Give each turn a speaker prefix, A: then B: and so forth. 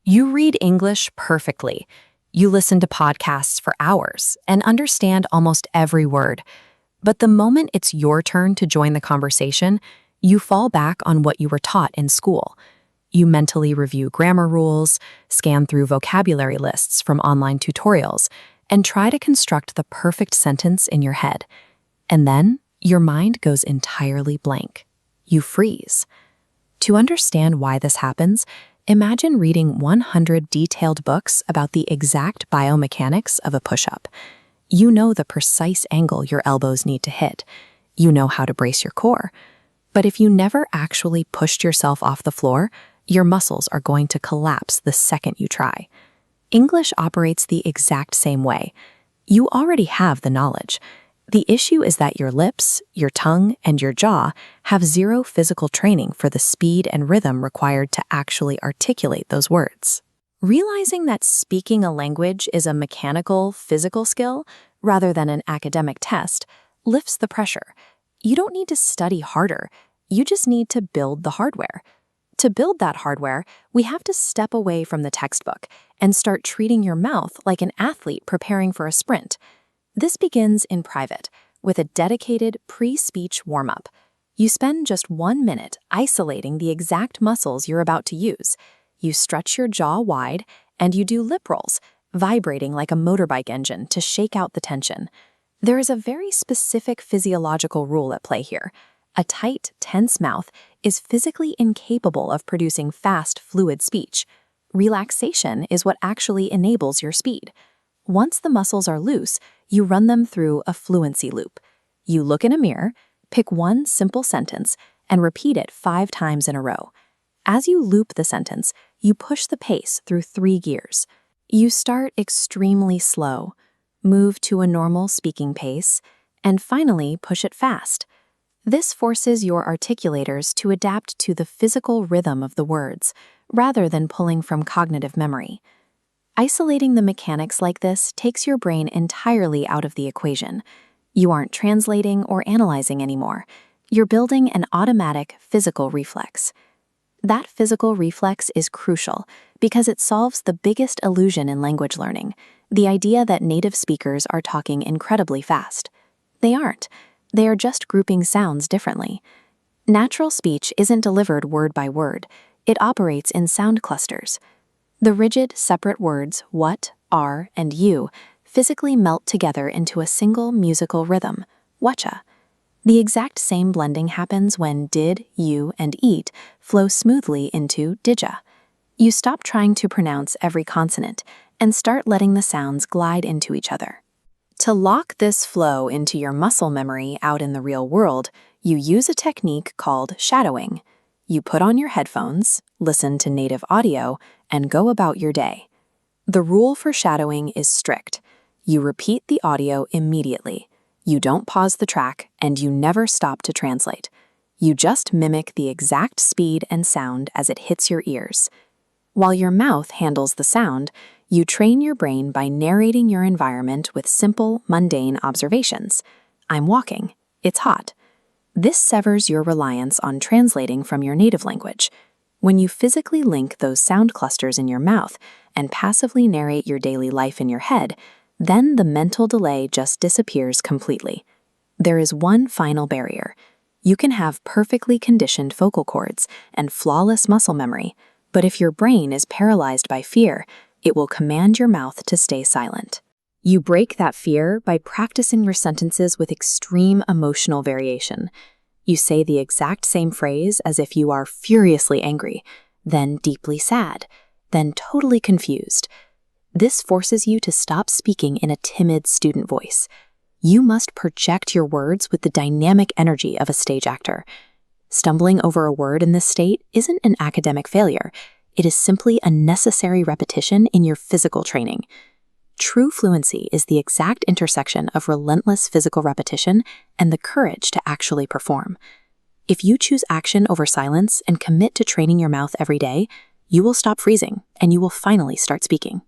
A: You read English perfectly. You listen to podcasts for hours and understand almost every word. But the moment it's your turn to join the conversation, you fall back on what you were taught in school. You mentally review grammar rules, scan through vocabulary lists from online tutorials, and try to construct the perfect sentence in your head. And then your mind goes entirely blank. You freeze. To understand why this happens, imagine reading 100 detailed books about the exact biomechanics of a push-up. You know the precise angle your elbows need to hit. You know how to brace your core. But if you never actually pushed yourself off the floor, your muscles are going to collapse the second you try. English operates the exact same way. You already have the knowledge. The issue is that your lips, your tongue, and your jaw have zero physical training for the speed and rhythm required to actually articulate those words. Realizing that speaking a language is a mechanical, physical skill rather than an academic test lifts the pressure. You don't need to study harder. You just need to build the hardware. To build that hardware, we have to step away from the textbook and start treating your mouth like an athlete preparing for a sprint. This begins in private, with a dedicated pre-speech warm-up. You spend just 1 minute isolating the exact muscles you're about to use. You stretch your jaw wide, and you do lip rolls, vibrating like a motorbike engine to shake out the tension. There is a very specific physiological rule at play here. A tight, tense mouth is physically incapable of producing fast, fluid speech. Relaxation is what actually enables your speed. Once the muscles are loose, you run them through a fluency loop. You look in a mirror, pick one simple sentence, and repeat it 5 times in a row. As you loop the sentence, you push the pace through 3 gears. You start extremely slow, move to a normal speaking pace, and finally push it fast. This forces your articulators to adapt to the physical rhythm of the words, rather than pulling from cognitive memory. Isolating the mechanics like this takes your brain entirely out of the equation. You aren't translating or analyzing anymore. You're building an automatic physical reflex. That physical reflex is crucial because it solves the biggest illusion in language learning, the idea that native speakers are talking incredibly fast. They aren't. They are just grouping sounds differently. Natural speech isn't delivered word by word. It operates in sound clusters. The rigid, separate words what, are, and you physically melt together into a single musical rhythm, whatcha. The exact same blending happens when did, you, and eat flow smoothly into didja. You stop trying to pronounce every consonant and start letting the sounds glide into each other. To lock this flow into your muscle memory out in the real world, you use a technique called shadowing. You put on your headphones, listen to native audio, and go about your day. The rule for shadowing is strict. You repeat the audio immediately. You don't pause the track, and you never stop to translate. You just mimic the exact speed and sound as it hits your ears. While your mouth handles the sound, you train your brain by narrating your environment with simple, mundane observations. I'm walking. It's hot. This severs your reliance on translating from your native language. When you physically link those sound clusters in your mouth and passively narrate your daily life in your head, then the mental delay just disappears completely. There is one final barrier. You can have perfectly conditioned vocal cords and flawless muscle memory, but if your brain is paralyzed by fear, it will command your mouth to stay silent. You break that fear by practicing your sentences with extreme emotional variation. You say the exact same phrase as if you are furiously angry, then deeply sad, then totally confused. This forces you to stop speaking in a timid student voice. You must project your words with the dynamic energy of a stage actor. Stumbling over a word in this state isn't an academic failure. It is simply a necessary repetition in your physical training. True fluency is the exact intersection of relentless physical repetition and the courage to actually perform. If you choose action over silence and commit to training your mouth every day, you will stop freezing and you will finally start speaking.